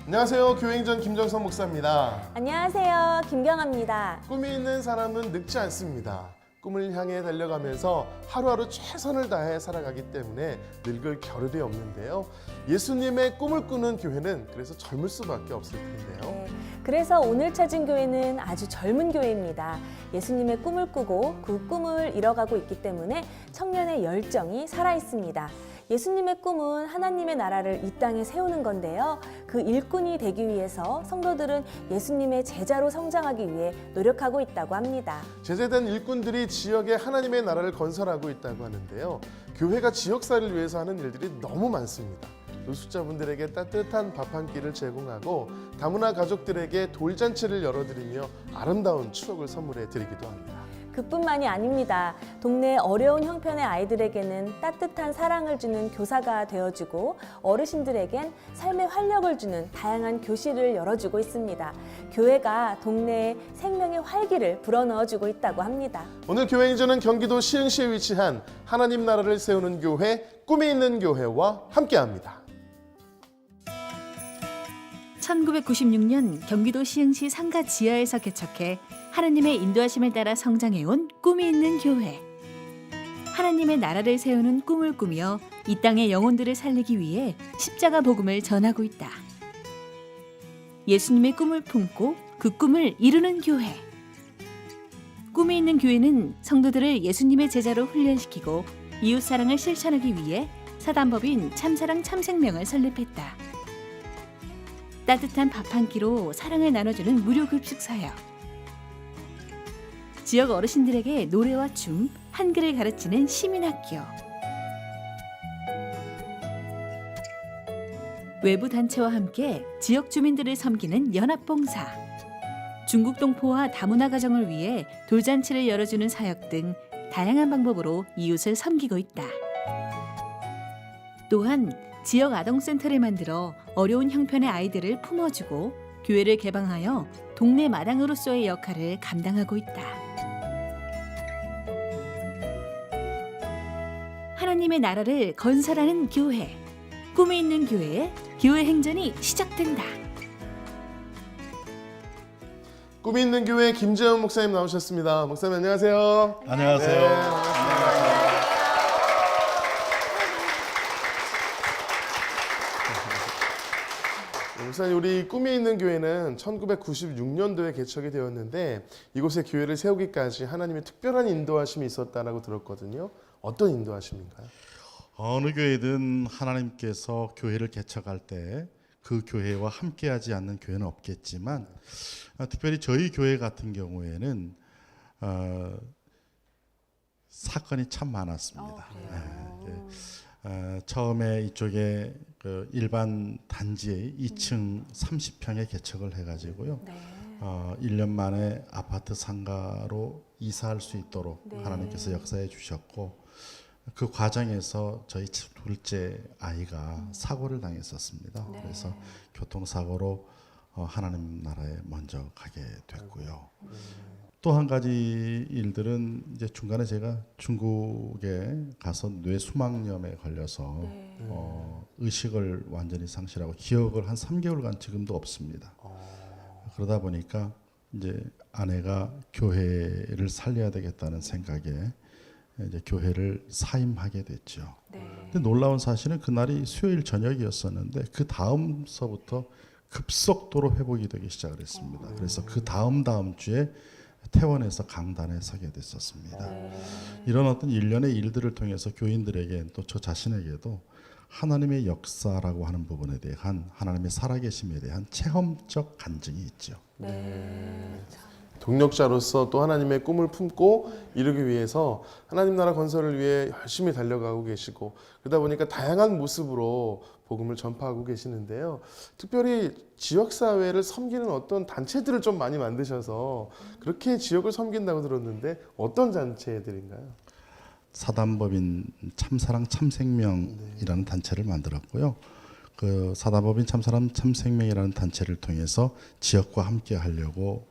안녕하세요. 교행전 김정선 목사입니다. 안녕하세요. 김경아입니다. 꿈이 있는 사람은 늙지 않습니다. 꿈을 향해 달려가면서 하루하루 최선을 다해 살아가기 때문에 늙을 겨를이 없는데요. 예수님의 꿈을 꾸는 교회는 그래서 젊을 수밖에 없을 텐데요. 네, 그래서 오늘 찾은 교회는 아주 젊은 교회입니다. 예수님의 꿈을 꾸고 그 꿈을 이뤄가고 있기 때문에 청년의 열정이 살아있습니다. 예수님의 꿈은 하나님의 나라를 이 땅에 세우는 건데요. 그 일꾼이 되기 위해서 성도들은 예수님의 제자로 성장하기 위해 노력하고 있다고 합니다. 제재된 일꾼들이 지역에 하나님의 나라를 건설하고 있다고 하는데요. 교회가 지역사회를 위해서 하는 일들이 너무 많습니다. 노숙자분들에게 따뜻한 밥 한 끼를 제공하고 다문화 가족들에게 돌잔치를 열어드리며 아름다운 추억을 선물해 드리기도 합니다. 그뿐만이 아닙니다. 동네 어려운 형편의 아이들에게는 따뜻한 사랑을 주는 교사가 되어주고 어르신들에겐 삶의 활력을 주는 다양한 교실을 열어주고 있습니다. 교회가 동네에 생명의 활기를 불어넣어주고 있다고 합니다. 오늘 교회행전은 경기도 시흥시에 위치한 하나님 나라를 세우는 교회, 꿈이 있는 교회와 함께합니다. 1996년 경기도 시흥시 상가 지하에서 개척해 하나님의 인도하심을 따라 성장해온 꿈이 있는 교회. 하나님의 나라를 세우는 꿈을 꾸며 이 땅의 영혼들을 살리기 위해 십자가 복음을 전하고 있다. 예수님의 꿈을 품고 그 꿈을 이루는 교회. 꿈이 있는 교회는 성도들을 예수님의 제자로 훈련시키고 이웃사랑을 실천하기 위해 사단법인 참사랑 참생명을 설립했다. 따뜻한 밥 한 끼로 사랑을 나눠주는 무료 급식 사역. 지역 어르신들에게 노래와 춤, 한글을 가르치는 시민학교. 외부 단체와 함께 지역 주민들을 섬기는 연합봉사. 중국 동포와 다문화 가정을 위해 돌잔치를 열어주는 사역 등 다양한 방법으로 이웃을 섬기고 있다. 또한 지역 아동센터를 만들어 어려운 형편의 아이들을 품어주고 교회를 개방하여 동네 마당으로서의 역할을 감당하고 있다. 하나님의 나라를 건설하는 교회, 꿈이 있는 교회의 교회 행전이 시작된다. 꿈이 있는 교회 김재현 목사님 나오셨습니다. 목사님 안녕하세요. 안녕하세요. 네, 반갑습니다. 목사님, 우리 꿈이 있는 교회는 1996년도에 개척이 되었는데 이곳에 교회를 세우기까지 하나님의 특별한 인도하심이 있었다고 들었거든요. 어떤 인도하심인가요? 어느 교회든 하나님께서 교회를 개척할 때 그 교회와 함께하지 않는 교회는 없겠지만 특별히 저희 교회 같은 경우에는 사건이 참 많았습니다. 처음에 이쪽에 그 일반 단지에 2층 30평에 개척을 해가지고요. 1년 만에 아파트 상가로 이사할 수 있도록 하나님께서 역사해 주셨고 그 과정에서 저희 둘째 아이가 사고를 당했었습니다. 그래서 교통사고로 하나님 나라에 먼저 가게 됐고요. 또 한 가지 일들은 이제 중간에 제가 중국에 가서 뇌수막염에 걸려서 의식을 완전히 상실하고 기억을 한 3개월간 지금도 없습니다. 그러다 보니까 이제 아내가 교회를 살려야 되겠다는 생각에 이제 교회를 사임하게 됐죠. 근데 놀라운 사실은 그날이 수요일 저녁이었었는데 그 다음서부터 급속도로 회복이 되기 시작을 했습니다. 그래서 그 다음 주에 퇴원해서 강단에 서게 됐었습니다. 이런 어떤 일련의 일들을 통해서 교인들에게 또 저 자신에게도 하나님의 역사라고 하는 부분에 대한 하나님의 살아계심에 대한 체험적 간증이 있죠. 동력자로서 또 하나님의 꿈을 품고 이루기 위해서 하나님 나라 건설을 위해 열심히 달려가고 계시고 그러다 보니까 다양한 모습으로 복음을 전파하고 계시는데요. 특별히 지역사회를 섬기는 어떤 단체들을 좀 많이 만드셔서 그렇게 지역을 섬긴다고 들었는데 어떤 단체들인가요? 사단법인 참사랑 참생명이라는 단체를 만들었고요. 그 사단법인 참사랑 참생명이라는 단체를 통해서 지역과 함께 하려고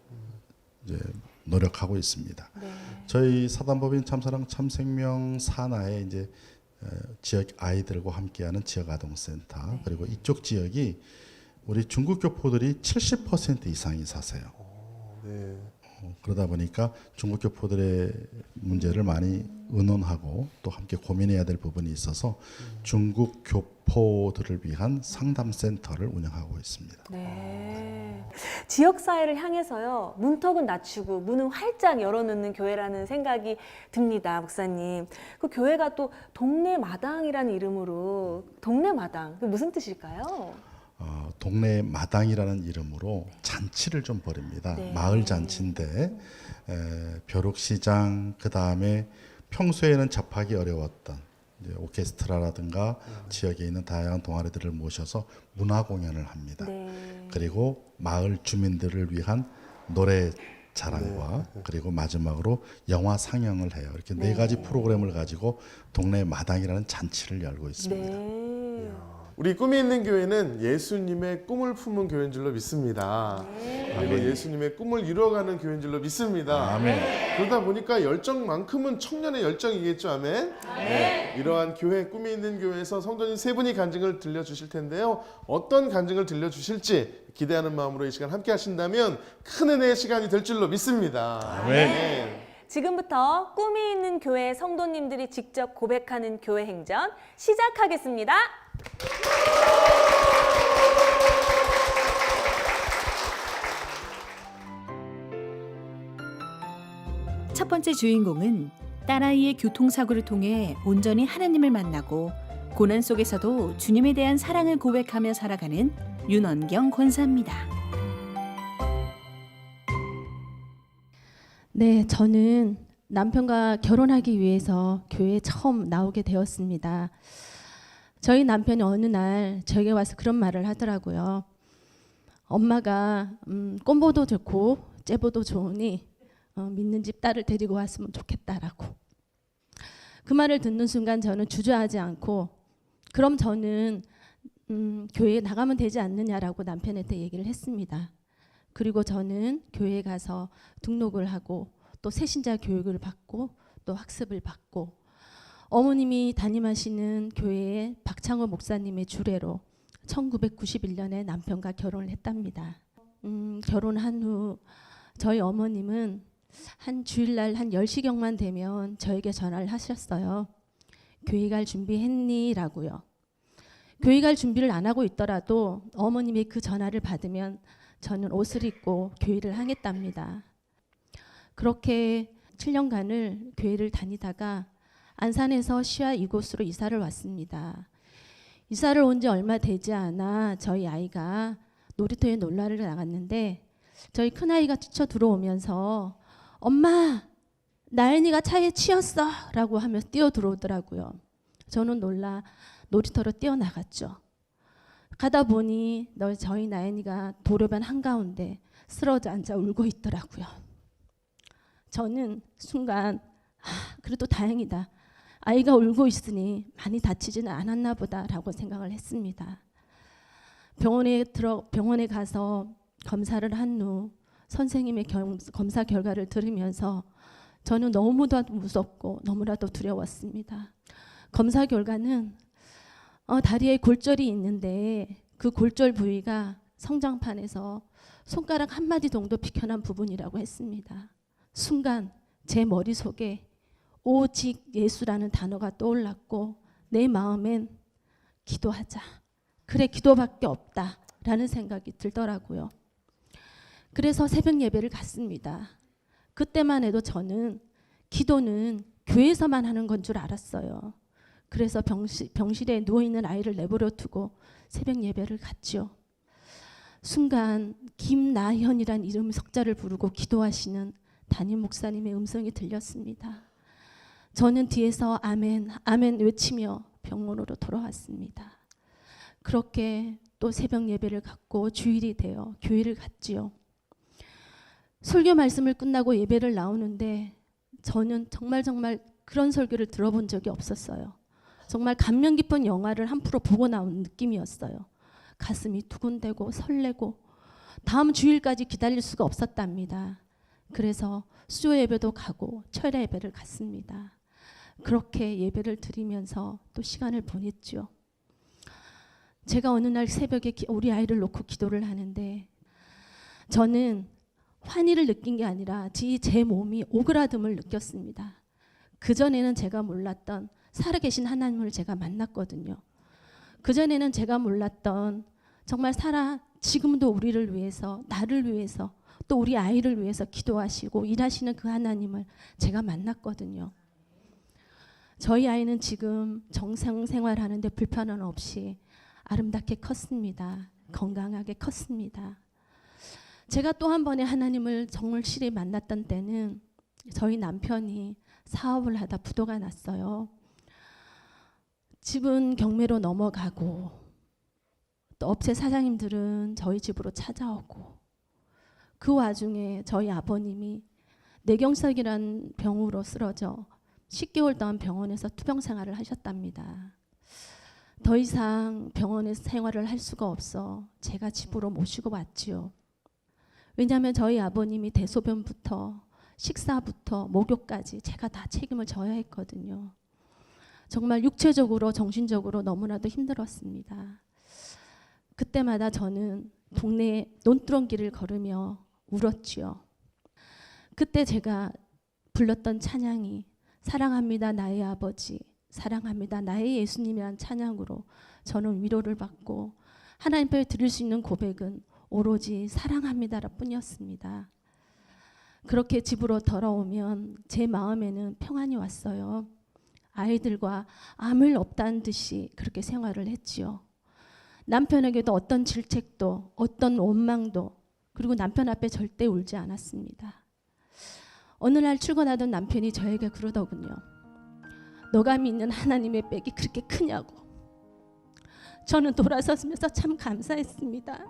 이제 노력하고 있습니다. 저희 사단법인 참사랑 참생명 산하에 이제 지역 아이들과 함께하는 지역 아동센터 그리고 이쪽 지역이 우리 중국 교포들이 70% 이상이 사세요. 네. 그러다 보니까 중국 교포들의 문제를 많이 의논하고 또 함께 고민해야 될 부분이 있어서 중국 교포들을 위한 상담센터를 운영하고 있습니다. 네. 지역사회를 향해서요, 문턱은 낮추고 문은 활짝 열어놓는 교회라는 생각이 듭니다, 목사님. 그 교회가 또 동네 마당이라는 이름으로, 동네 마당, 그게 무슨 뜻일까요? 동네 마당이라는 이름으로 잔치를 좀 벌입니다. 네. 마을 잔치인데 벼룩시장, 그 다음에 평소에는 접하기 어려웠던 이제 오케스트라라든가 지역에 있는 다양한 동아리들을 모셔서 문화 공연을 합니다. 네. 그리고 마을 주민들을 위한 노래 자랑과 그리고 마지막으로 영화 상영을 해요. 이렇게 네 가지 프로그램을 가지고 동네 마당이라는 잔치를 열고 있습니다. 네. 우리 꿈이 있는 교회는 예수님의 꿈을 품은 교회인 줄로 믿습니다. 그리고 예수님의 꿈을 이루어가는 교회인 줄로 믿습니다. 아멘. 그러다 보니까 열정만큼은 청년의 열정이겠죠. 아멘. 네. 이러한 교회, 꿈이 있는 교회에서 성도님 세 분이 간증을 들려주실 텐데요. 어떤 간증을 들려주실지 기대하는 마음으로 이 시간 함께 하신다면 큰 은혜의 시간이 될 줄로 믿습니다. 아멘. 지금부터 꿈이 있는 교회 성도님들이 직접 고백하는 교회 행전 시작하겠습니다. 첫 번째 주인공은 딸아이의 교통사고를 통해 온전히 하나님을 만나고 고난 속에서도 주님에 대한 사랑을 고백하며 살아가는 윤원경 권사입니다. 네, 저는 남편과 결혼하기 위해서 교회에 처음 나오게 되었습니다. 저희 남편이 어느 날 저에게 와서 그런 말을 하더라고요. 엄마가 꼼보도 좋고 째보도 좋으니 믿는 집 딸을 데리고 왔으면 좋겠다라고. 그 말을 듣는 순간 저는 주저하지 않고 그럼 저는 교회에 나가면 되지 않느냐라고 남편한테 얘기를 했습니다. 그리고 저는 교회에 가서 등록을 하고 또 새신자 교육을 받고 또 학습을 받고 어머님이 담임하시는 교회의 박창호 목사님의 주례로 1991년에 남편과 결혼을 했답니다. 결혼한 후 저희 어머님은 한 주일날 한 10시경만 되면 저에게 전화를 하셨어요. 교회 갈 준비했니? 라고요. 교회 갈 준비를 안 하고 있더라도 어머님의 그 전화를 받으면 저는 옷을 입고 교회를 하겠답니다. 그렇게 7년간을 교회를 다니다가 안산에서 시와 이곳으로 이사를 왔습니다. 이사를 온 지 얼마 되지 않아 저희 아이가 놀이터에 놀러를 나갔는데 저희 큰아이가 뛰쳐 들어오면서 엄마, 나연이가 차에 치였어 라고 하며 뛰어 들어오더라고요. 저는 놀라 놀이터로 뛰어나갔죠. 가다 보니 저희 나연이가 도로변 한가운데 쓰러져 앉아 울고 있더라고요. 저는 순간 그래도 다행이다. 아이가 울고 있으니 많이 다치지는 않았나 보다라고 생각을 했습니다. 병원에 가서 검사를 한 후 선생님의 검사 결과를 들으면서 저는 너무도 무섭고 너무나도 두려웠습니다. 검사 결과는 다리에 골절이 있는데 그 골절 부위가 성장판에서 손가락 한 마디 정도 비켜난 부분이라고 했습니다. 순간 제 머릿속에 오직 예수라는 단어가 떠올랐고 내 마음엔 기도하자. 그래, 기도밖에 없다라는 생각이 들더라고요. 그래서 새벽 예배를 갔습니다. 그때만 해도 저는 기도는 교회에서만 하는 건 줄 알았어요. 그래서 병실에 누워있는 아이를 내버려 두고 새벽 예배를 갔죠. 순간 김나현이란 이름 석자를 부르고 기도하시는 담임 목사님의 음성이 들렸습니다. 저는 뒤에서 아멘, 아멘 외치며 병원으로 돌아왔습니다. 그렇게 또 새벽 예배를 갖고 주일이 되어 교회를 갔지요. 설교 말씀을 끝나고 예배를 나오는데 저는 정말 그런 설교를 들어본 적이 없었어요. 정말 감명 깊은 영화를 한 프로 보고 나온 느낌이었어요. 가슴이 두근대고 설레고 다음 주일까지 기다릴 수가 없었답니다. 그래서 수요 예배도 가고 철야 예배를 갔습니다. 그렇게 예배를 드리면서 또 시간을 보냈죠. 제가 어느 날 새벽에 우리 아이를 놓고 기도를 하는데 저는 환희를 느낀 게 아니라 제 몸이 오그라듦을 느꼈습니다. 그전에는 제가 몰랐던 살아계신 하나님을 제가 만났거든요. 그전에는 제가 몰랐던 정말 지금도 우리를 위해서, 나를 위해서, 또 우리 아이를 위해서 기도하시고 일하시는 그 하나님을 제가 만났거든요. 저희 아이는 지금 정상 생활하는데 불편함 없이 아름답게 컸습니다. 건강하게 컸습니다. 제가 또 한 번에 하나님을 정말 실히 만났던 때는 저희 남편이 사업을 하다 부도가 났어요. 집은 경매로 넘어가고 또 업체 사장님들은 저희 집으로 찾아오고 그 와중에 저희 아버님이 뇌경색이란 병으로 쓰러져 10개월 동안 병원에서 투병 생활을 하셨답니다. 더 이상 병원에서 생활을 할 수가 없어 제가 집으로 모시고 왔지요. 왜냐하면 저희 아버님이 대소변부터 식사부터 목욕까지 제가 다 책임을 져야 했거든요. 정말 육체적으로 정신적으로 너무나도 힘들었습니다. 그때마다 저는 동네 논두렁길을 걸으며 울었지요. 그때 제가 불렀던 찬양이 사랑합니다 나의 아버지, 사랑합니다 나의 예수님이란 찬양으로 저는 위로를 받고 하나님 앞에 드릴 수 있는 고백은 오로지 사랑합니다라 뿐이었습니다. 그렇게 집으로 돌아오면 제 마음에는 평안이 왔어요. 아이들과 아무 일 없다는 듯이 그렇게 생활을 했지요. 남편에게도 어떤 질책도 어떤 원망도 그리고 남편 앞에 절대 울지 않았습니다. 어느 날 출근하던 남편이 저에게 그러더군요. 너가 믿는 하나님의 빽이 그렇게 크냐고. 저는 돌아서면서 참 감사했습니다.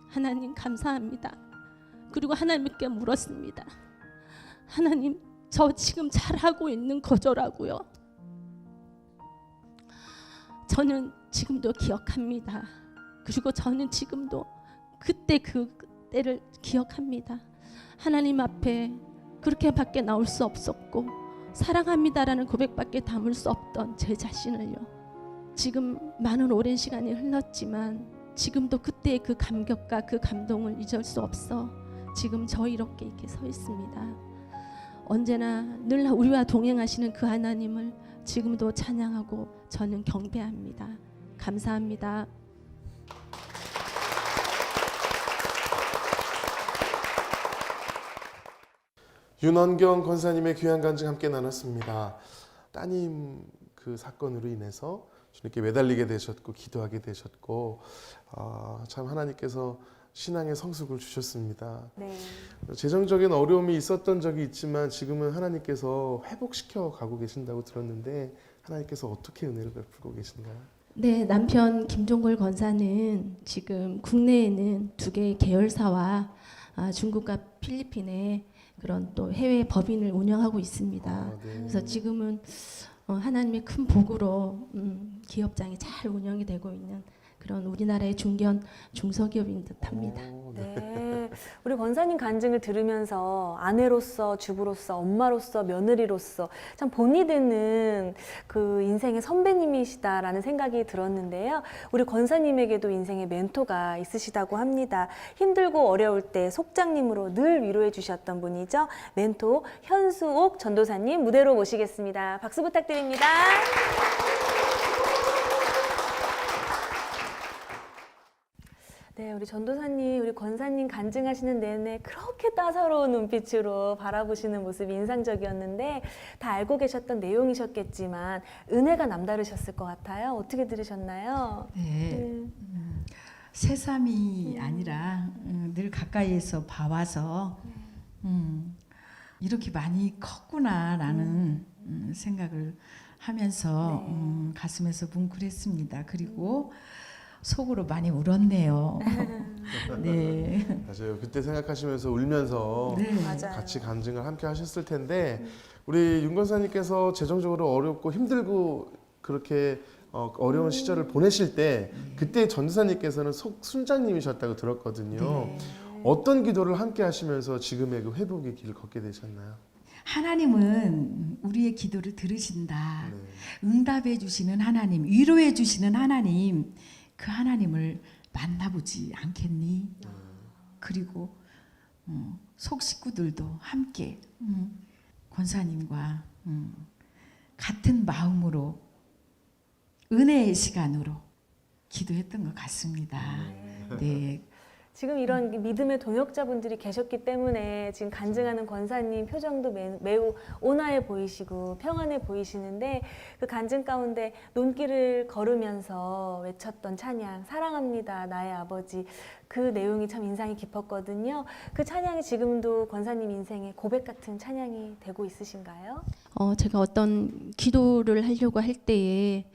하나님 감사합니다. 그리고 하나님께 물었습니다. 하나님 저 지금 잘하고 있는 거죠라고요. 저는 지금도 기억합니다. 그리고 저는 지금도 그때 그 때를 기억합니다. 하나님 앞에 그렇게밖에 나올 수 없었고 사랑합니다라는 고백밖에 담을 수 없던 제 자신을요. 지금 많은 오랜 시간이 흘렀지만 지금도 그때의 그 감격과 그 감동을 잊을 수 없어 지금 저 이렇게 서 있습니다. 언제나 늘 우리와 동행하시는 그 하나님을 지금도 찬양하고 저는 경배합니다. 감사합니다. 윤원경 권사님의 귀한 간증 함께 나눴습니다. 따님 그 사건으로 인해서 주님께 매달리게 되셨고 기도하게 되셨고 참 하나님께서 신앙의 성숙을 주셨습니다. 네. 재정적인 어려움이 있었던 적이 있지만 지금은 하나님께서 회복시켜 가고 계신다고 들었는데 하나님께서 어떻게 은혜를 베풀고 계신가요? 네, 남편 김종골 권사는 지금 국내에는 2개의 계열사와 중국과 필리핀에 그런 또 해외 법인을 운영하고 있습니다. 네. 그래서 지금은 하나님의 큰 복으로 기업장이 잘 운영이 되고 있는 그런 우리나라의 중소기업인 듯합니다. 네, 우리 권사님 간증을 들으면서 아내로서, 주부로서, 엄마로서, 며느리로서 참 본이 되는 그 인생의 선배님이시다라는 생각이 들었는데요. 우리 권사님에게도 인생의 멘토가 있으시다고 합니다. 힘들고 어려울 때 속장님으로 늘 위로해 주셨던 분이죠. 멘토 현수옥 전도사님 무대로 모시겠습니다. 박수 부탁드립니다. 네, 우리 전도사님, 우리 권사님 간증하시는 내내 그렇게 따사로운 눈빛으로 바라보시는 모습이 인상적이었는데 다 알고 계셨던 내용이셨겠지만 은혜가 남다르셨을 것 같아요. 어떻게 들으셨나요? 네, 새삼이 아니라 늘 가까이에서 봐와서 이렇게 많이 컸구나라는 생각을 하면서 가슴에서 뭉클했습니다. 그리고 속으로 많이 울었네요. 네. 맞아요. 그때 생각하시면서 울면서 네. 맞아요. 같이 간증을 함께 하셨을 텐데 우리 윤 권사님께서 재정적으로 어렵고 힘들고 그렇게 어려운 시절을 보내실 때 그때 전도사님께서는 순장님이셨다고 들었거든요. 어떤 기도를 함께 하시면서 지금의 그 회복의 길을 걷게 되셨나요? 하나님은 우리의 기도를 들으신다. 응답해 주시는 하나님, 위로해 주시는 하나님, 그 하나님을 만나보지 않겠니? 그리고 속식구들도 함께 권사님과 같은 마음으로 은혜의 시간으로 기도했던 것 같습니다. 네. 지금 이런 믿음의 동역자분들이 계셨기 때문에 지금 간증하는 권사님 표정도 매우 온화해 보이시고 평안해 보이시는데 그 간증 가운데 논길을 걸으면서 외쳤던 찬양 사랑합니다 나의 아버지 그 내용이 참 인상이 깊었거든요. 그 찬양이 지금도 권사님 인생의 고백 같은 찬양이 되고 있으신가요? 제가 어떤 기도를 하려고 할 때에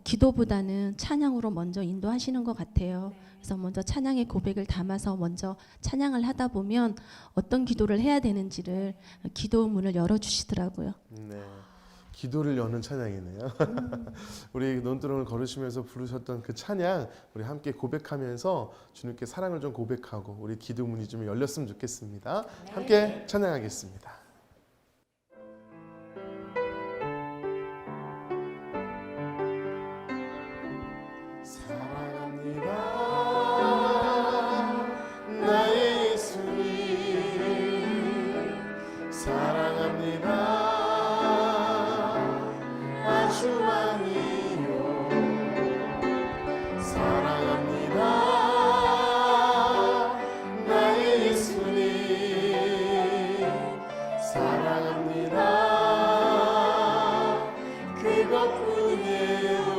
기도보다는 찬양으로 먼저 인도하시는 것 같아요. 그래서 먼저 찬양의 고백을 담아서 먼저 찬양을 하다 보면 어떤 기도를 해야 되는지를 기도 문을 열어주시더라고요. 네, 기도를 여는 찬양이네요. 우리 논두렁을 걸으시면서 부르셨던 그 찬양 우리 함께 고백하면서 주님께 사랑을 좀 고백하고 우리 기도 문이 좀 열렸으면 좋겠습니다. 함께 찬양하겠습니다. 나의 예수님 사랑합니다 아주 많이요 사랑합니다 나의 예수님 사랑합니다 그것뿐이에요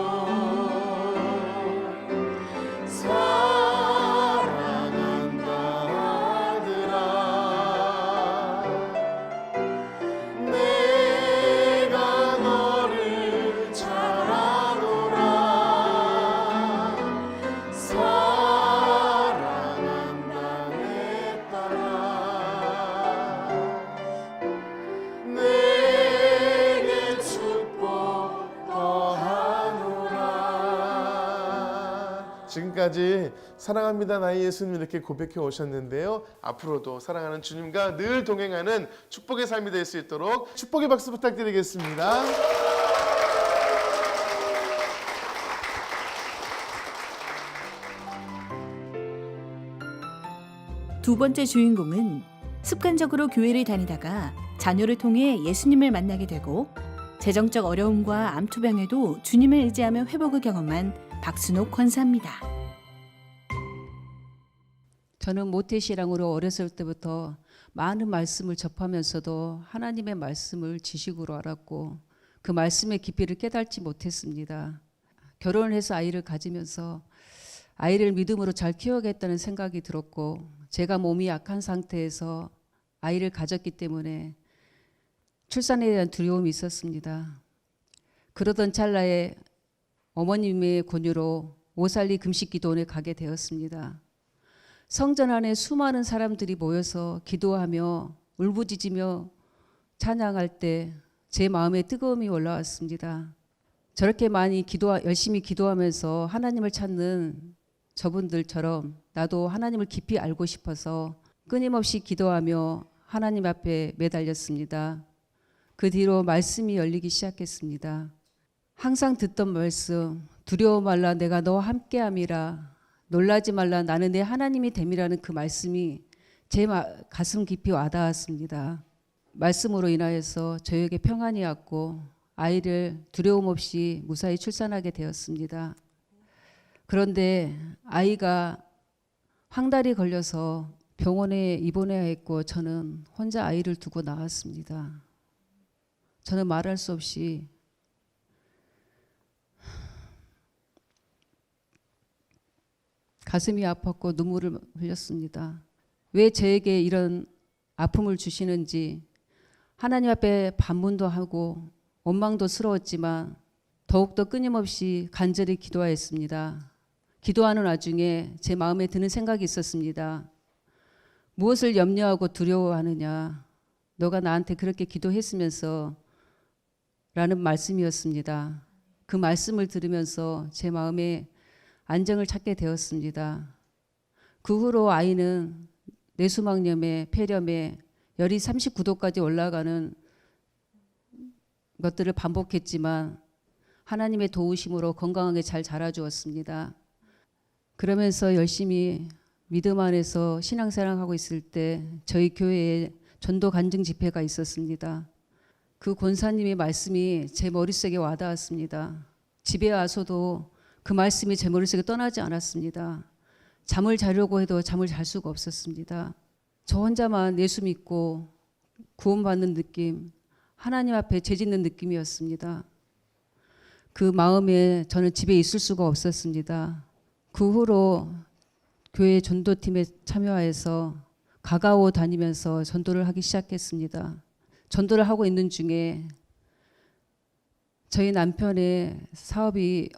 지금까지 사랑합니다 나의 예수님 이렇게 고백해 오셨는데요. 앞으로도 사랑하는 주님과 늘 동행하는 축복의 삶이 될 수 있도록 축복의 박수 부탁드리겠습니다. 두 번째 주인공은 습관적으로 교회를 다니다가 자녀를 통해 예수님을 만나게 되고 재정적 어려움과 암투병에도 주님을 의지하며 회복을 경험한 박순옥 권사입니다. 저는 모태신앙으로 어렸을 때부터 많은 말씀을 접하면서도 하나님의 말씀을 지식으로 알았고 그 말씀의 깊이를 깨닫지 못했습니다. 결혼을 해서 아이를 가지면서 아이를 믿음으로 잘 키워야겠다는 생각이 들었고 제가 몸이 약한 상태에서 아이를 가졌기 때문에 출산에 대한 두려움이 있었습니다. 그러던 찰나에 어머님의 권유로 오살리 금식기도원에 가게 되었습니다. 성전 안에 수많은 사람들이 모여서 기도하며 울부짖으며 찬양할 때 제 마음에 뜨거움이 올라왔습니다. 저렇게 많이 열심히 기도하면서 하나님을 찾는 저분들처럼 나도 하나님을 깊이 알고 싶어서 끊임없이 기도하며 하나님 앞에 매달렸습니다. 그 뒤로 말씀이 열리기 시작했습니다. 항상 듣던 말씀, 두려워 말라 내가 너와 함께함이라, 놀라지 말라 나는 내 하나님이 됨이라는 그 말씀이 제 가슴 깊이 와닿았습니다. 말씀으로 인하여서 저에게 평안이 왔고 아이를 두려움 없이 무사히 출산하게 되었습니다. 그런데 아이가 황달이 걸려서 병원에 입원해야 했고 저는 혼자 아이를 두고 나왔습니다. 저는 말할 수 없이 가슴이 아팠고 눈물을 흘렸습니다. 왜 저에게 이런 아픔을 주시는지 하나님 앞에 반문도 하고 원망도스러웠지만 더욱더 끊임없이 간절히 기도하였습니다. 기도하는 와중에 제 마음에 드는 생각이 있었습니다. 무엇을 염려하고 두려워하느냐, 너가 나한테 그렇게 기도했으면서 라는 말씀이었습니다. 그 말씀을 들으면서 제 마음에 안정을 찾게 되었습니다. 그 후로 아이는 뇌수막염에 폐렴에 열이 39도까지 올라가는 것들을 반복했지만 하나님의 도우심으로 건강하게 잘 자라주었습니다. 그러면서 열심히 믿음 안에서 신앙생활하고 있을 때 저희 교회에 전도 간증 집회가 있었습니다. 그 권사님의 말씀이 제 머릿속에 와닿았습니다. 집에 와서도 그 말씀이 제 머릿속에 떠나지 않았습니다. 잠을 자려고 해도 잠을 잘 수가 없었습니다. 저 혼자만 예수 믿고 구원받는 느낌, 하나님 앞에 죄짓는 느낌이었습니다. 그 마음에 저는 집에 있을 수가 없었습니다. 그 후로 교회 전도팀에 참여해서 가가오 다니면서 전도를 하기 시작했습니다. 전도를 하고 있는 중에 저희 남편의 사업이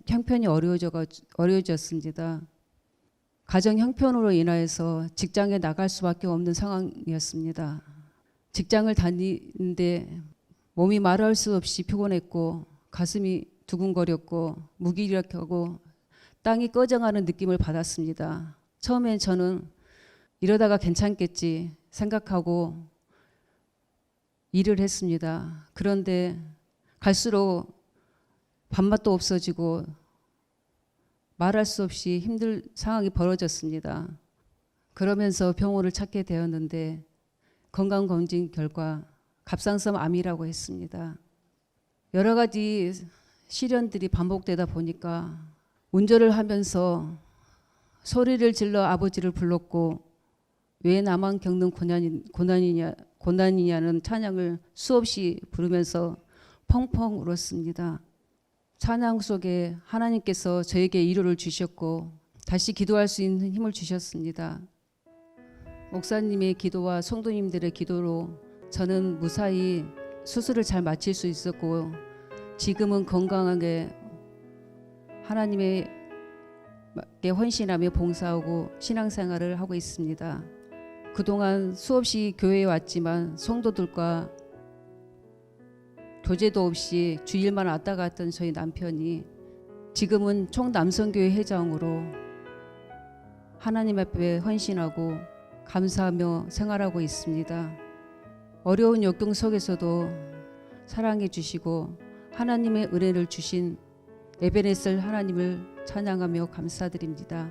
형편이 어려워졌습니다. 가정 형편으로 인하여서 직장에 나갈 수밖에 없는 상황이었습니다. 직장을 다니는데 몸이 말할 수 없이 피곤했고 가슴이 두근거렸고 무기력하고 땅이 꺼져가는 느낌을 받았습니다. 처음엔 저는 이러다가 괜찮겠지 생각하고 일을 했습니다. 그런데 갈수록 밥맛도 없어지고 말할 수 없이 힘들 상황이 벌어졌습니다. 그러면서 병원을 찾게 되었는데 건강검진 결과 갑상선 암이라고 했습니다. 여러 가지 시련들이 반복되다 보니까 운전을 하면서 소리를 질러 아버지를 불렀고 왜 나만 겪는 고난이냐는 찬양을 수없이 부르면서 펑펑 울었습니다. 찬양 속에 하나님께서 저에게 위로를 주셨고 다시 기도할 수 있는 힘을 주셨습니다. 목사님의 기도와 성도님들의 기도로 저는 무사히 수술을 잘 마칠 수 있었고 지금은 건강하게 하나님께 헌신하며 봉사하고 신앙생활을 하고 있습니다. 그동안 수없이 교회에 왔지만 성도들과 교제도 없이 주일만 왔다 갔던 저희 남편이 지금은 총남성교회 회장으로 하나님 앞에 헌신하고 감사하며 생활하고 있습니다. 어려운 역경 속에서도 사랑해 주시고 하나님의 은혜를 주신 에베네셀 하나님을 찬양하며 감사드립니다.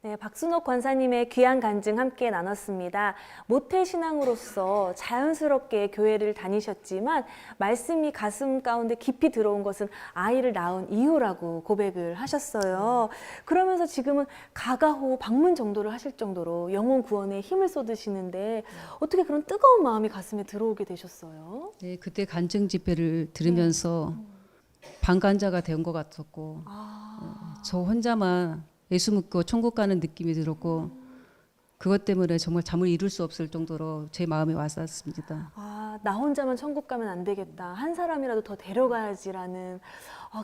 네, 박순옥 권사님의 귀한 간증 함께 나눴습니다. 모태신앙으로서 자연스럽게 교회를 다니셨지만 말씀이 가슴 가운데 깊이 들어온 것은 아이를 낳은 이후라고 고백을 하셨어요. 그러면서 지금은 가가호 방문 정도를 하실 정도로 영혼 구원에 힘을 쏟으시는데 어떻게 그런 뜨거운 마음이 가슴에 들어오게 되셨어요? 네, 그때 간증 집회를 들으면서 방관자가 된 것 같았고 저 혼자만 예수 믿고 천국 가는 느낌이 들었고 그것 때문에 정말 잠을 이룰 수 없을 정도로 제 마음에 와닿았습니다. 나 혼자만 천국 가면 안 되겠다. 한 사람이라도 더 데려가야지라는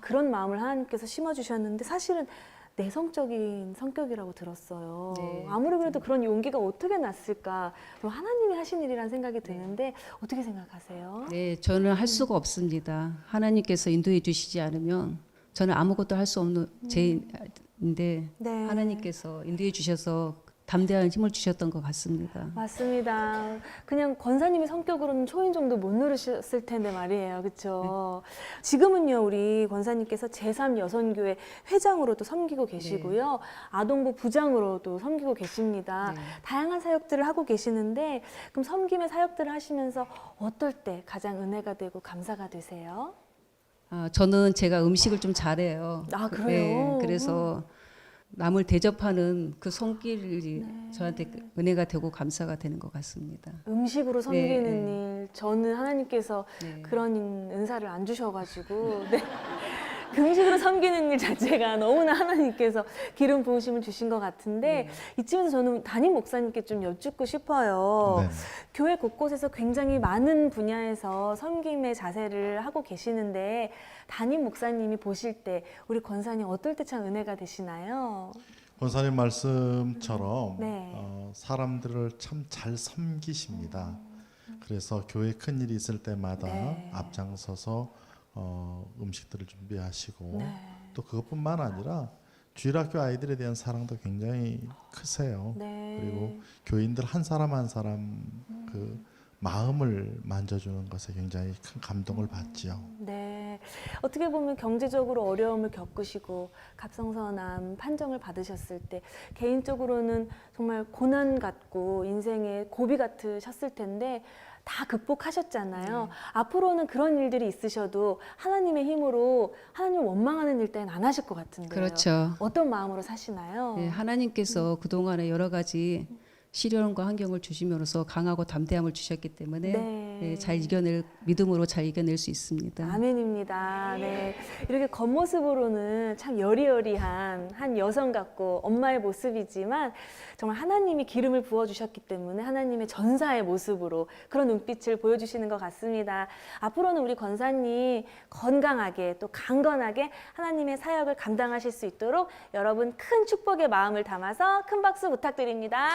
그런 마음을 하나님께서 심어주셨는데 사실은 내성적인 성격이라고 들었어요. 네. 아무리 그래도 그런 용기가 어떻게 났을까? 하나님이 하신 일이라는 생각이 드는데 어떻게 생각하세요? 네, 저는 할 수가 없습니다. 하나님께서 인도해 주시지 않으면 저는 아무것도 할 수 없는 죄인데 네. 하나님께서 인도해 주셔서 담대한 힘을 주셨던 것 같습니다. 맞습니다. 그냥 권사님의 성격으로는 초인 정도 못 누르셨을 텐데 말이에요. 그렇죠? 지금은요. 우리 권사님께서 제3여선교회 회장으로도 섬기고 계시고요. 아동부 부장으로도 섬기고 계십니다. 네. 다양한 사역들을 하고 계시는데 그럼 섬김의 사역들을 하시면서 어떨 때 가장 은혜가 되고 감사가 되세요? 저는 제가 음식을 좀 잘해요. 그래요? 네, 그래서 남을 대접하는 그 손길이 저한테 은혜가 되고 감사가 되는 것 같습니다. 음식으로 섬기는 네. 일, 저는 하나님께서 네. 그런 은사를 안 주셔가지고 네. 그 음식으로 섬기는 일 자체가 너무나 하나님께서 기름 부으심을 주신 것 같은데 이쯤에서 저는 담임 목사님께 좀 여쭙고 싶어요. 네. 교회 곳곳에서 굉장히 많은 분야에서 섬김의 자세를 하고 계시는데 담임 목사님이 보실 때 우리 권사님 어떨 때 참 은혜가 되시나요? 권사님 말씀처럼 네. 사람들을 참 잘 섬기십니다. 그래서 교회 큰 일이 있을 때마다 네. 앞장서서 음식들을 준비하시고 네. 또 그것뿐만 아니라 주일학교 아이들에 대한 사랑도 굉장히 크세요. 네. 그리고 교인들 한 사람 한 사람 그 마음을 만져주는 것에 굉장히 큰 감동을 받지요. 네. 어떻게 보면 경제적으로 어려움을 겪으시고 갑성선암 판정을 받으셨을 때 개인적으로는 정말 고난 같고 인생의 고비 같으셨을 텐데 다 극복하셨잖아요. 앞으로는 그런 일들이 있으셔도 하나님의 힘으로 하나님 원망하는 일 따윈 안 하실 것 같은데요. 그렇죠. 어떤 마음으로 사시나요? 네, 하나님께서 그동안에 여러 가지 시련과 환경을 주시면서 강하고 담대함을 주셨기 때문에 네. 네, 믿음으로 잘 이겨낼 수 있습니다. 아멘입니다. 네. 이렇게 겉모습으로는 참 여리여리한 한 여성 같고 엄마의 모습이지만 정말 하나님이 기름을 부어주셨기 때문에 하나님의 전사의 모습으로 그런 눈빛을 보여주시는 것 같습니다. 앞으로는 우리 권사님 건강하게 또 강건하게 하나님의 사역을 감당하실 수 있도록 여러분 큰 축복의 마음을 담아서 큰 박수 부탁드립니다.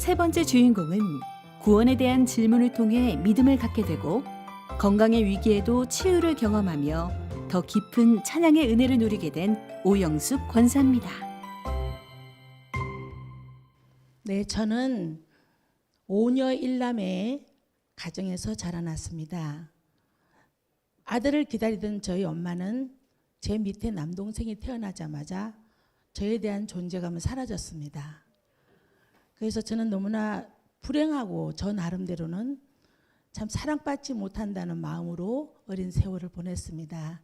세 번째 주인공은 구원에 대한 질문을 통해 믿음을 갖게 되고 건강의 위기에도 치유를 경험하며 더 깊은 찬양의 은혜를 누리게 된 오영숙 권사입니다. 네, 저는 5녀 1남의 가정에서 자라났습니다. 아들을 기다리던 저희 엄마는 제 밑에 남동생이 태어나자마자 저에 대한 존재감은 사라졌습니다. 그래서 저는 너무나 불행하고 저 나름대로는 참 사랑받지 못한다는 마음으로 어린 세월을 보냈습니다.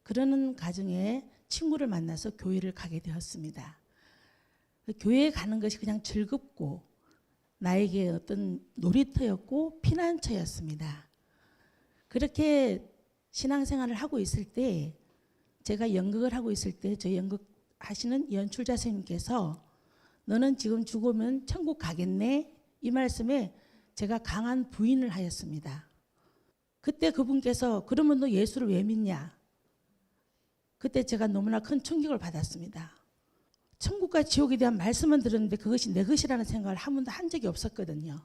그러는 가정에 친구를 만나서 교회를 가게 되었습니다. 교회에 가는 것이 그냥 즐겁고 나에게 어떤 놀이터였고 피난처였습니다. 그렇게 신앙생활을 하고 있을 때 제가 연극을 하고 있을 때 저 연극하시는 연출자 선생님께서 너는 지금 죽으면 천국 가겠네? 이 말씀에 제가 강한 부인을 하였습니다. 그때 그분께서 그러면 너 예수를 왜 믿냐? 그때 제가 너무나 큰 충격을 받았습니다. 천국과 지옥에 대한 말씀은 들었는데 그것이 내 것이라는 생각을 한 번도 한 적이 없었거든요.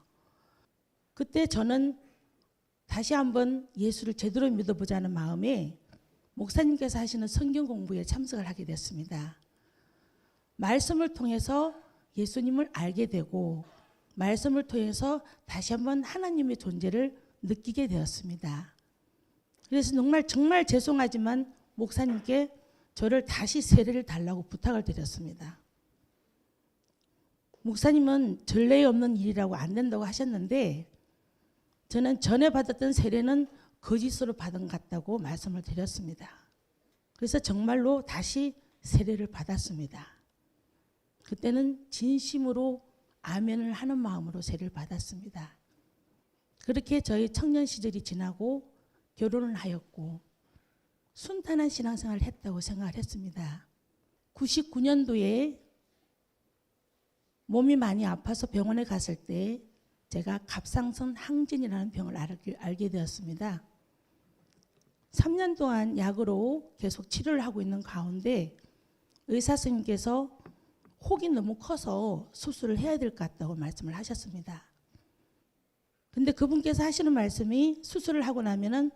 그때 저는 다시 한번 예수를 제대로 믿어보자는 마음에 목사님께서 하시는 성경 공부에 참석을 하게 됐습니다. 말씀을 통해서 예수님을 알게 되고 말씀을 통해서 다시 한번 하나님의 존재를 느끼게 되었습니다. 그래서 정말 죄송하지만 목사님께 저를 다시 세례를 달라고 부탁을 드렸습니다. 목사님은 전례 없는 일이라고 안 된다고 하셨는데 저는 전에 받았던 세례는 거짓으로 받은 것 같다고 말씀을 드렸습니다. 그래서 정말로 다시 세례를 받았습니다. 그때는 진심으로 아멘을 하는 마음으로 세례를 받았습니다. 그렇게 저희 청년 시절이 지나고 결혼을 하였고 순탄한 신앙생활을 했다고 생각을 했습니다. 99년도에 몸이 많이 아파서 병원에 갔을 때 제가 갑상선 항진이라는 병을 알게 되었습니다. 3년 동안 약으로 계속 치료를 하고 있는 가운데 의사 선생님께서 혹이 너무 커서 수술을 해야 될 것 같다고 말씀을 하셨습니다. 근데 그분께서 하시는 말씀이 수술을 하고 나면은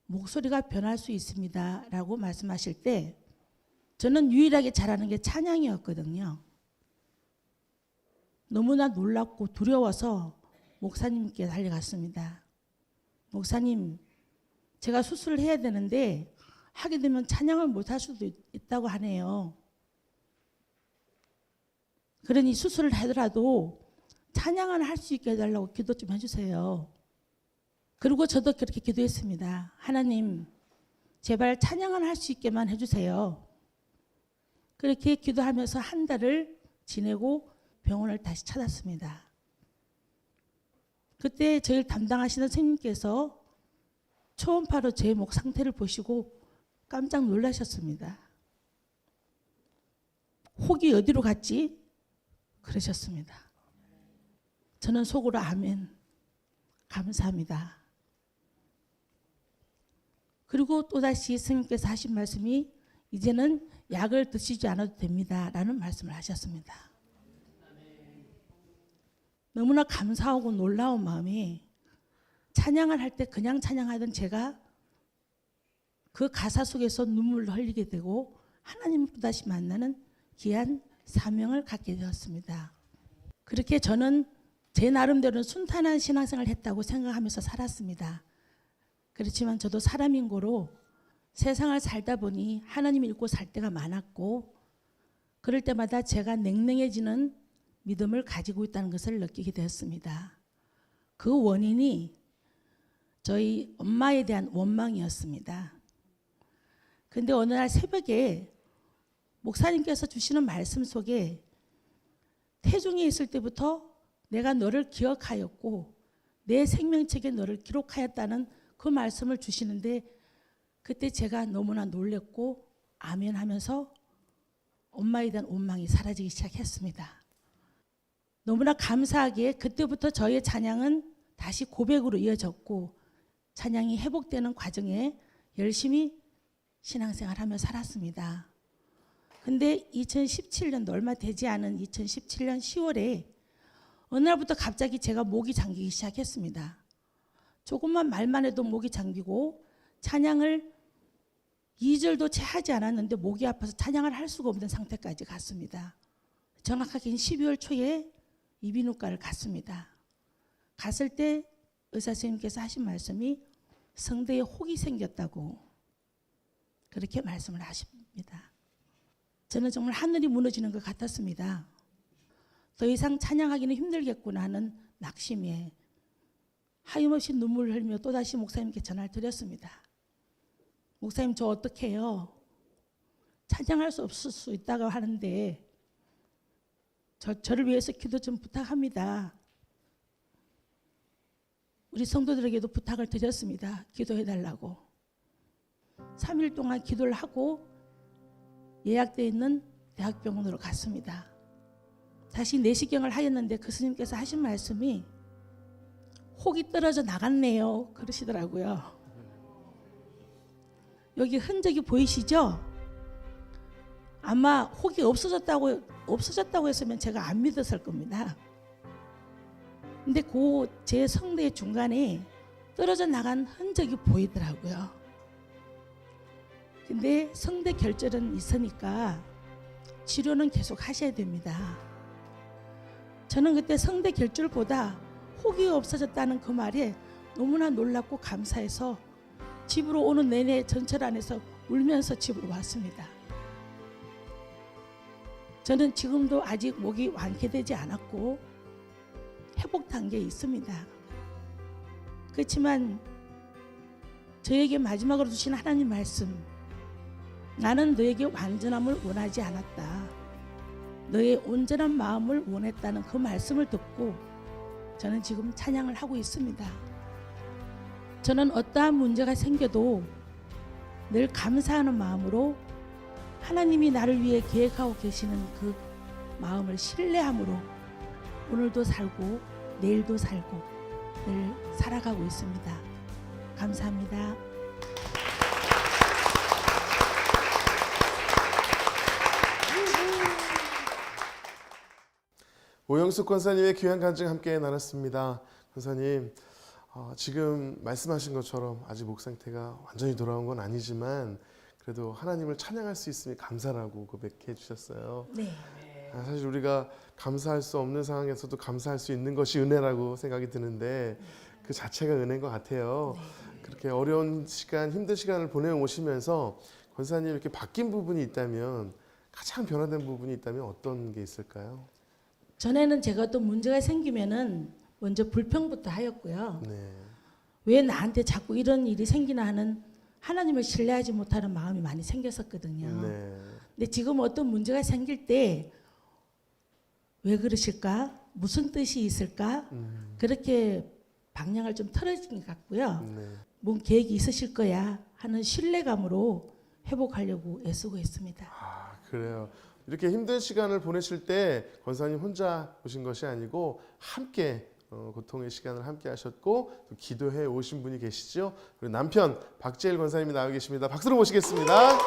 목소리가 변할 수 있습니다 라고 말씀하실 때 저는 유일하게 잘하는 게 찬양이었거든요. 너무나 놀랍고 두려워서 목사님께 달려갔습니다. 목사님, 제가 수술을 해야 되는데 하게 되면 찬양을 못할 수도 있다고 하네요. 그러니 수술을 하더라도 찬양을 할 수 있게 해달라고 기도 좀 해주세요. 그리고 저도 그렇게 기도했습니다. 하나님, 제발 찬양을 할 수 있게만 해주세요. 그렇게 기도하면서 한 달을 지내고 병원을 다시 찾았습니다. 그때 저를 담당하시는 선생님께서 초음파로 제 목 상태를 보시고 깜짝 놀라셨습니다. 혹이 어디로 갔지? 그러셨습니다. 저는 속으로 아멘, 감사합니다. 그리고 또다시 스님께서 하신 말씀이 이제는 약을 드시지 않아도 됩니다 라는 말씀을 하셨습니다. 너무나 감사하고 놀라운 마음에 찬양을 할 때 그냥 찬양하던 제가 그 가사 속에서 눈물을 흘리게 되고 하나님을 또다시 만나는 귀한 사명을 갖게 되었습니다. 그렇게 저는 제 나름대로는 순탄한 신앙생활을 했다고 생각하면서 살았습니다. 그렇지만 저도 사람인 고로 세상을 살다 보니 하나님을 잊고 살 때가 많았고 그럴 때마다 제가 냉랭해지는 믿음을 가지고 있다는 것을 느끼게 되었습니다. 그 원인이 저희 엄마에 대한 원망이었습니다. 근데 어느 날 새벽에 목사님께서 주시는 말씀 속에 태중에 있을 때부터 내가 너를 기억하였고 내 생명책에 너를 기록하였다는 그 말씀을 주시는데 그때 제가 너무나 놀랬고 아멘 하면서 엄마에 대한 원망이 사라지기 시작했습니다. 너무나 감사하게 그때부터 저의 찬양은 다시 고백으로 이어졌고 찬양이 회복되는 과정에 열심히 신앙생활하며 살았습니다. 근데 2017년도 얼마 되지 않은 2017년 10월에 어느 날부터 갑자기 제가 목이 잠기기 시작했습니다. 조금만 말만 해도 목이 잠기고 찬양을 2절도 채 하지 않았는데 목이 아파서 찬양을 할 수가 없는 상태까지 갔습니다. 정확하게 12월 초에 이비인후과를 갔습니다. 갔을 때 의사 선생님께서 하신 말씀이 성대에 혹이 생겼다고 그렇게 말씀을 하십니다. 저는 정말 하늘이 무너지는 것 같았습니다. 더 이상 찬양하기는 힘들겠구나 하는 낙심에 하염없이 눈물을 흘리며 또다시 목사님께 전화를 드렸습니다. 목사님, 저 어떻게 해요? 찬양할 수 없을 수 있다고 하는데 저를 위해서 기도 좀 부탁합니다. 우리 성도들에게도 부탁을 드렸습니다. 기도해달라고. 3일 동안 기도를 하고 예약되어 있는 대학병원으로 갔습니다. 다시 내시경을 하였는데 그 스님께서 하신 말씀이 혹이 떨어져 나갔네요 그러시더라고요. 여기 흔적이 보이시죠? 아마 혹이 없어졌다고 했으면 제가 안 믿었을 겁니다. 근데 그 제 성대 중간에 떨어져 나간 흔적이 보이더라고요. 근데 성대 결절은 있으니까 치료는 계속 하셔야 됩니다. 저는 그때 성대 결절보다 혹이 없어졌다는 그 말에 너무나 놀랍고 감사해서 집으로 오는 내내 전철 안에서 울면서 집으로 왔습니다. 저는 지금도 아직 목이 완쾌되지 않았고 회복 단계에 있습니다. 그렇지만 저에게 마지막으로 주신 하나님 말씀, 나는 너에게 완전함을 원하지 않았다. 너의 온전한 마음을 원했다는 그 말씀을 듣고 저는 지금 찬양을 하고 있습니다. 저는 어떠한 문제가 생겨도 늘 감사하는 마음으로 하나님이 나를 위해 계획하고 계시는 그 마음을 신뢰함으로 오늘도 살고 내일도 살고 늘 살아가고 있습니다. 감사합니다. 오영숙 권사님의 귀한 간증 함께 나눴습니다. 권사님, 지금 말씀하신 것처럼 아직 목 상태가 완전히 돌아온 건 아니지만 그래도 하나님을 찬양할 수 있음이 감사라고 고백해 주셨어요. 네. 사실 우리가 감사할 수 없는 상황에서도 감사할 수 있는 것이 은혜라고 생각이 드는데 그 자체가 은혜인 것 같아요. 그렇게 어려운 시간, 힘든 시간을 보내오시면서 권사님 이렇게 바뀐 부분이 있다면, 가장 변화된 부분이 있다면 어떤 게 있을까요? 전에는 제가 또 문제가 생기면은 먼저 불평부터 하였고요. 네. 왜 나한테 자꾸 이런 일이 생기나 하는 하나님을 신뢰하지 못하는 마음이 많이 생겼었거든요. 네. 근데 지금 어떤 문제가 생길 때 왜 그러실까? 무슨 뜻이 있을까? 그렇게 방향을 좀 틀어진 것 같고요. 네. 뭔 계획이 있으실 거야 하는 신뢰감으로 회복하려고 애쓰고 있습니다. 그래요. 이렇게 힘든 시간을 보내실 때 권사님 혼자 오신 것이 아니고 함께 고통의 시간을 함께 하셨고 또 기도해 오신 분이 계시죠. 그리고 남편 박재일 권사님이 나와 계십니다. 박수로 모시겠습니다.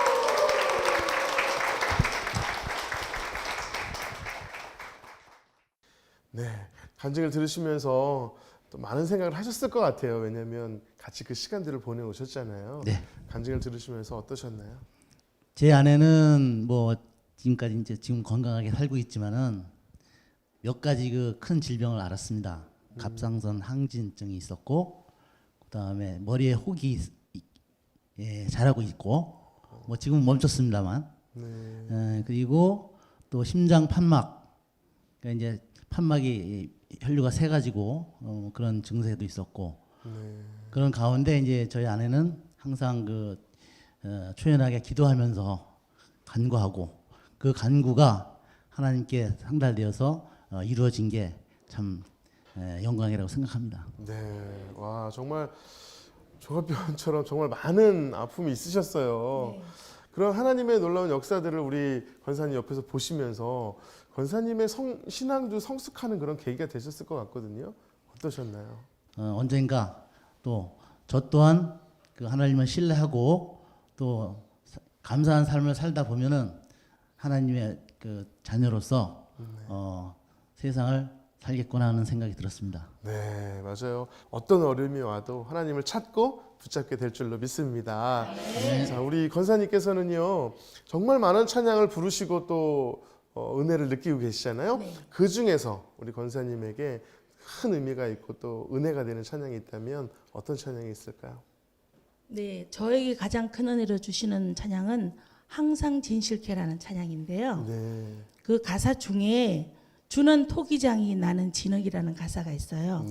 네, 간증을 들으시면서 또 많은 생각을 하셨을 것 같아요. 왜냐하면 같이 그 시간들을 보내오셨잖아요. 네. 간증을 들으시면서 어떠셨나요? 제 아내는 뭐 지금까지 이제 지금 건강하게 살고 있지만은 몇 가지 그 큰 질병을 앓았습니다. 갑상선 항진증이 있었고, 그다음에 머리에 혹이 자라고 있고, 뭐 지금 멈췄습니다만, 그리고 또 심장 판막, 그러니까 이제 판막이 혈류가 새 가지고 그런 증세도 있었고, 그런 가운데 이제 저희 아내는 항상 그 초연하게 기도하면서 간구하고, 그 간구가 하나님께 상달되어서 이루어진 게 참 영광이라고 생각합니다. 네, 와 정말 종합병원처럼 정말 많은 아픔이 있으셨어요. 네. 그런 하나님의 놀라운 역사들을 우리 권사님 옆에서 보시면서 권사님의 신앙도 성숙하는 그런 계기가 되셨을 것 같거든요. 어떠셨나요? 언젠가 또 저 또한 그 하나님을 신뢰하고 또 감사한 삶을 살다 보면은 하나님의 그 자녀로서 세상을 살겠구나 하는 생각이 들었습니다. 네, 맞아요. 어떤 어려움이 와도 하나님을 찾고 붙잡게 될 줄로 믿습니다. 자, 우리 권사님께서는요, 정말 많은 찬양을 부르시고 또 은혜를 느끼고 계시잖아요. 네. 그 중에서 우리 권사님에게 큰 의미가 있고 또 은혜가 되는 찬양이 있다면 어떤 찬양이 있을까요? 네, 저에게 가장 큰 은혜를 주시는 찬양은 항상 진실케라는 찬양인데요. 네, 그 가사 중에 주는 토기장이 나는 진흙이라는 가사가 있어요.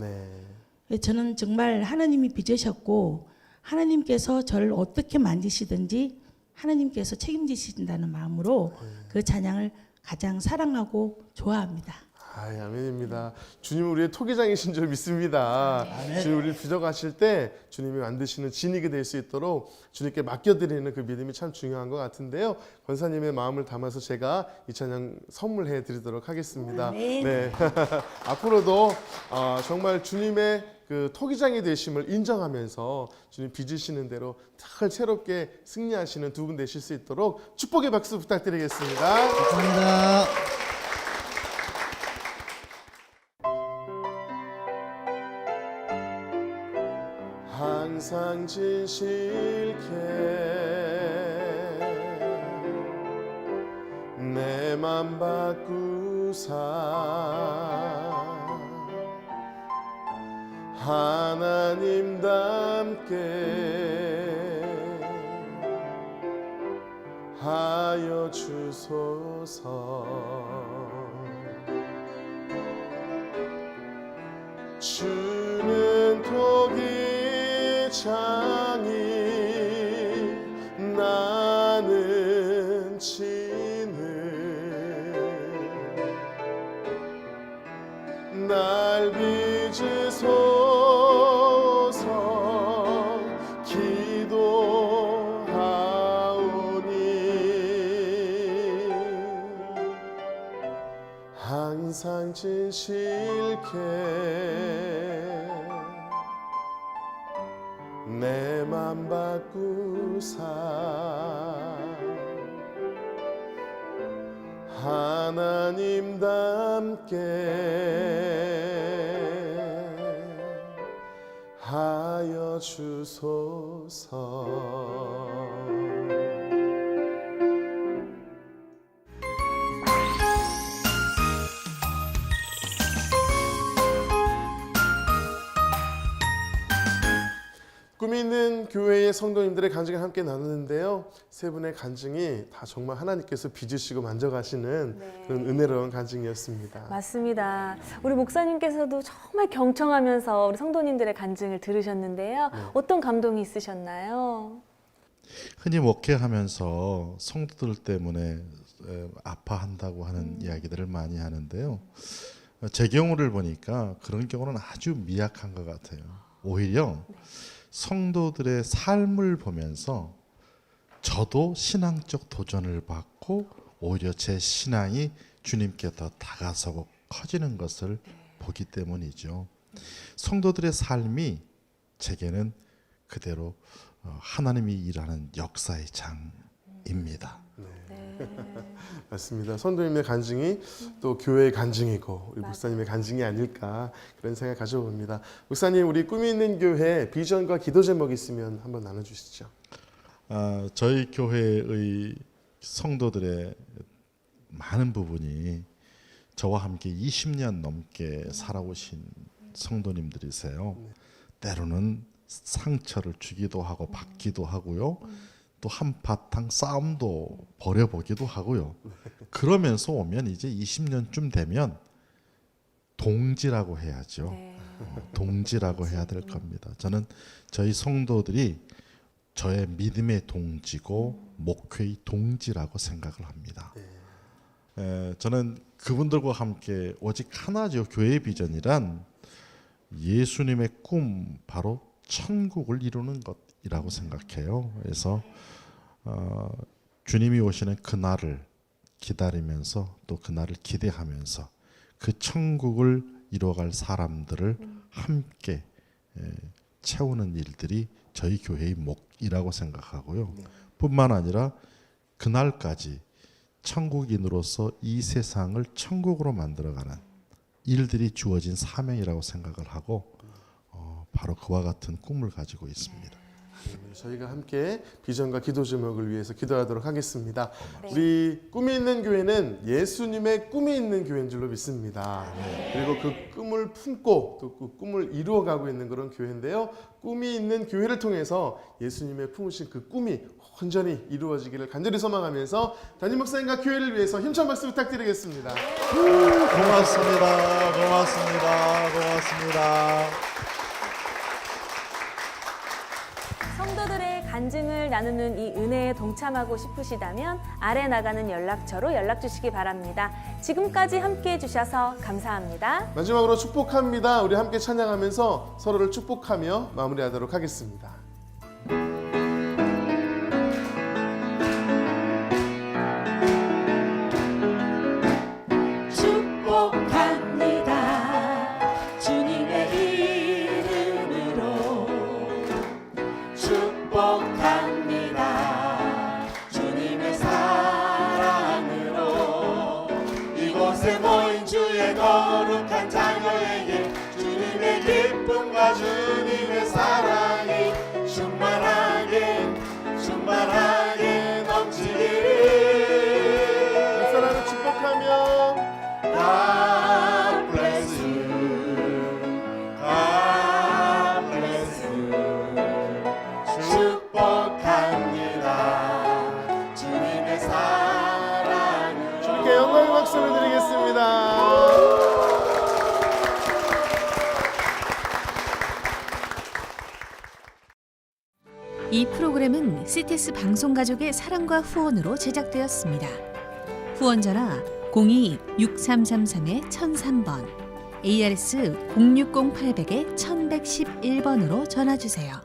네, 저는 정말 하나님이 빚으셨고 하나님께서 저를 어떻게 만지시든지 하나님께서 책임지신다는 마음으로 그 찬양을 가장 사랑하고 좋아합니다. 아멘입니다. 주님은 우리의 토기장이신 줄 믿습니다. 주님 우리를 빚어가실 때 주님이 만드시는 진익이 될 수 있도록 주님께 맡겨드리는 그 믿음이 참 중요한 것 같은데요. 권사님의 마음을 담아서 제가 이 찬양 선물해 드리도록 하겠습니다. 네. 앞으로도 정말 주님의 그 토기장이 되심을 인정하면서 주님 빚으시는 대로 늘 새롭게 승리하시는 두 분 되실 수 있도록 축복의 박수 부탁드리겠습니다. 감사합니다. 항상 진실케 내 맘 바꾸사 하나님답게 하여 주소서. 주는 토기장이 나는 진흙 날 빚으소서 기도하 항상 진실케 내 맘 바꾸사 하나님답게 하여 주소서. 꿈이 있는 교회의 성도님들의 간증을 함께 나누는데요. 세 분의 간증이 다 정말 하나님께서 빚으시고 만져가시는 그런 은혜로운 간증이었습니다. 맞습니다. 우리 목사님께서도 정말 경청하면서 우리 성도님들의 간증을 들으셨는데요. 어떤 감동이 있으셨나요? 흔히 목회하면서 성도들 때문에 아파한다고 하는 이야기들을 많이 하는데요. 제 경우를 보니까 그런 경우는 아주 미약한 것 같아요. 오히려 성도들의 삶을 보면서 저도 신앙적 도전을 받고 오히려 제 신앙이 주님께 더 다가서고 커지는 것을 보기 때문이죠. 성도들의 삶이 제게는 그대로 하나님이 일하는 역사의 장입니다. 맞습니다. 성도님의 간증이 또 교회의 간증이고 우리 목사님의 간증이 아닐까 그런 생각 가져봅니다. 목사님, 우리 꿈이 있는 교회 비전과 기도 제목이 있으면 한번 나눠주시죠. 저희 교회의 성도들의 많은 부분이 저와 함께 20년 넘게 살아오신 성도님들이세요. 때로는 상처를 주기도 하고 받기도 하고요. 또 한바탕 싸움도 벌여보기도 하고요. 그러면서 오면 이제 20년쯤 되면 동지라고 해야죠. 동지라고 해야 될 겁니다. 저는 저희 성도들이 저의 믿음의 동지고 목회의 동지라고 생각을 합니다. 저는 그분들과 함께 오직 하나죠. 교회의 비전이란 예수님의 꿈, 바로 천국을 이루는 것이라고 생각해요. 그래서 주님이 오시는 그날을 기다리면서 또 그날을 기대하면서 그 천국을 이루어갈 사람들을 함께 채우는 일들이 저희 교회의 목이라고 생각하고요. 뿐만 아니라 그날까지 천국인으로서 이 세상을 천국으로 만들어가는 일들이 주어진 사명이라고 생각을 하고 바로 그와 같은 꿈을 가지고 있습니다. 저희가 함께 비전과 기도 제목을 위해서 기도하도록 하겠습니다. 우리 꿈이 있는 교회는 예수님의 꿈이 있는 교회인 줄로 믿습니다. 그리고 그 꿈을 품고 또 그 꿈을 이루어가고 있는 그런 교회인데요. 꿈이 있는 교회를 통해서 예수님의 품으신 그 꿈이 온전히 이루어지기를 간절히 소망하면서 담임 목사님과 교회를 위해서 힘찬 박수 부탁드리겠습니다. 고맙습니다. 고맙습니다. 고맙습니다. 성도들의 간증을 나누는 이 은혜에 동참하고 싶으시다면 아래 나가는 연락처로 연락 주시기 바랍니다. 지금까지 함께해 주셔서 감사합니다. 마지막으로 축복합니다. 우리 함께 찬양하면서 서로를 축복하며 마무리하도록 하겠습니다. 축복합니다. 주님의 이름으로 축복합니다. 주님의 사랑으로 이곳에 모인 주의 거룩한 자녀에게 주님의 기쁨과 주님의 사랑이 충만하게 넘치기를 사랑을 축복하며 God bless you. God bless you. 축복합니다. 주님의 사랑으로. 주님께 영광의 박수를 드리겠습니다. 이 프로그램은 CTS 방송가족의 사랑과 후원으로 제작되었습니다. 후원 전화 02-6333-1003번, ARS 060-800-1111번으로 전화주세요.